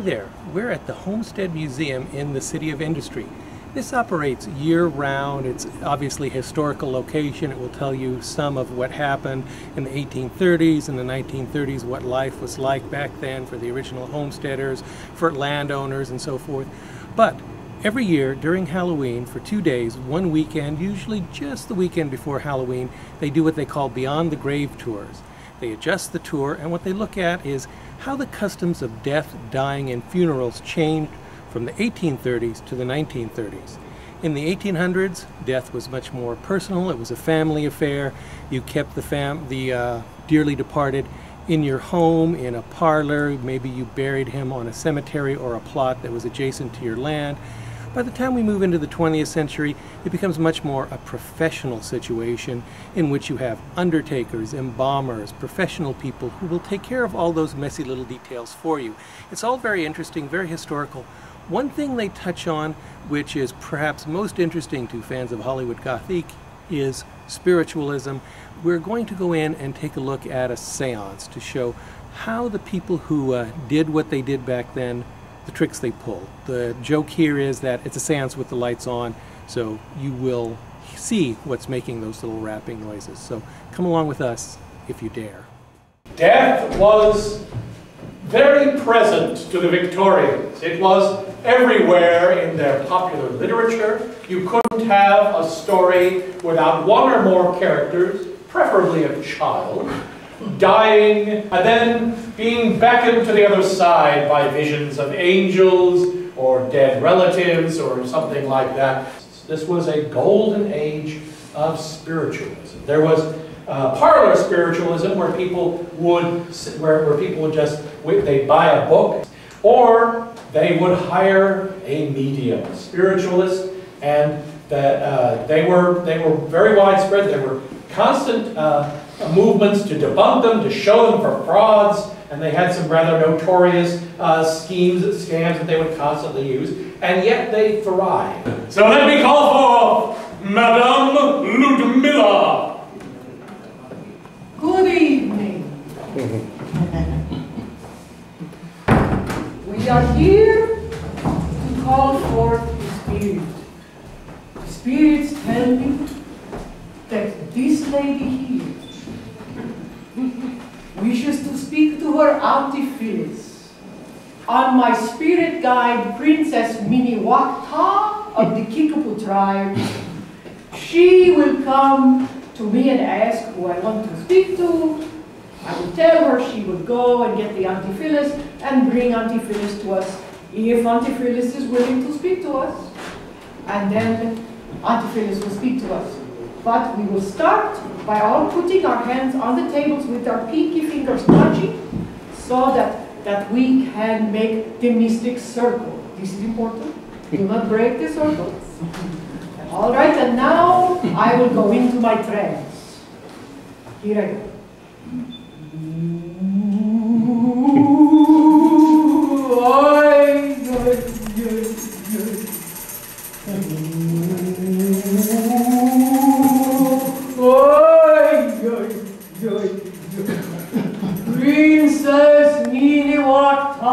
there, we're at the Homestead Museum in the City of Industry. This operates year-round. It's obviously a historical location. It will tell you some of what happened in the 1830s and the 1930s, what life was like back then for the original homesteaders, for landowners and so forth. But every year during Halloween, for 2 days, one weekend, usually just the weekend before Halloween, they do what they call Beyond the Grave tours. They adjust the tour, and what they look at is how the customs of death, dying, and funerals changed from the 1830s to the 1930s. In the 1800s, death was much more personal. It was a family affair. You kept the dearly departed in your home, in a parlor. Maybe you buried him on a cemetery or a plot that was adjacent to your land. By the time we move into the 20th century, it becomes much more a professional situation in which you have undertakers, embalmers, professional people who will take care of all those messy little details for you. It's all very interesting, very historical. One thing they touch on, which is perhaps most interesting to fans of Hollywood Gothique, is spiritualism. We're going to go in and take a look at a seance to show how the people who did what they did back then, the tricks they pull. The joke here is that it's a seance with the lights on, so you will see what's making those little rapping noises. So come along with us if you dare. Death was very present to the Victorians. It was everywhere in their popular literature. You couldn't have a story without one or more characters, preferably a child, dying and then being beckoned to the other side by visions of angels or dead relatives or something like that. This was a golden age of spiritualism. There was parlor spiritualism where people would they'd buy a book, or they would hire a medium, a spiritualist, and they were very widespread. There were constant movements to debunk them, to show them for frauds, and they had some rather notorious scams that they would constantly use, and yet they thrived. So let me call for Madame Ludmilla. Good evening. We are here to call forth the spirit. The spirits tell me that this lady here wishes to speak to her Auntie Phyllis on my spirit guide, Princess Miniwakta of the Kickapoo tribe. She will come to me and ask who I want to speak to. I will tell her she will go and get the Auntie Phyllis and bring Auntie Phyllis to us if Auntie Phyllis is willing to speak to us. And then Auntie Phyllis will speak to us. But we will start by all putting our hands on the tables with our pinky fingers touching so that we can make the mystic circle. This is important. Do not break the circle. All right, and now I will go into my trance. Here I go. Princess Miniwakta,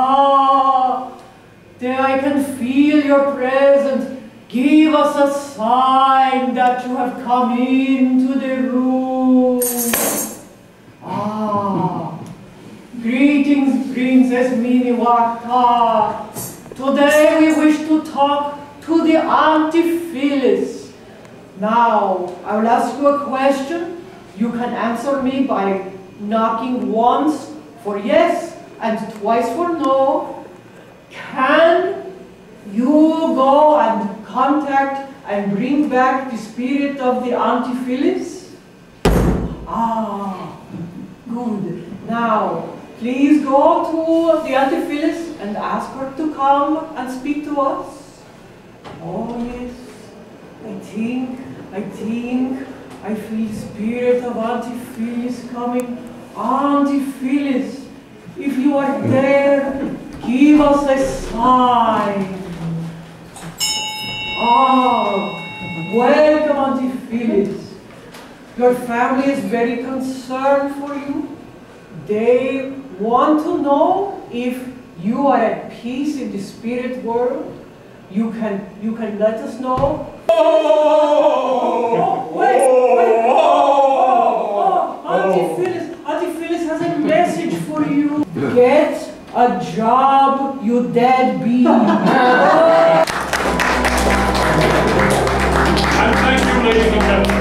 I can feel your presence. Give us a sign that you have come into the room. Greetings, Princess Miniwakta. Today we wish to talk to the Auntie Phyllis. Now, I will ask you a question. You can answer me by knocking once for yes and twice for no. Can you go and contact and bring back the spirit of the Auntie Phyllis? Good. Now, please go to the Auntie Phyllis and ask her to come and speak to us. Oh yes, I think I feel the spirit of Auntie Phyllis coming. Auntie Phyllis, if you are there, give us a sign. Welcome, Auntie Phyllis. Your family is very concerned for you. They want to know if you are at peace in the spirit world, you can let us know. Wait. Auntie Phyllis has a message for you. Get a job, you deadbeat. And thank you, ladies and gentlemen.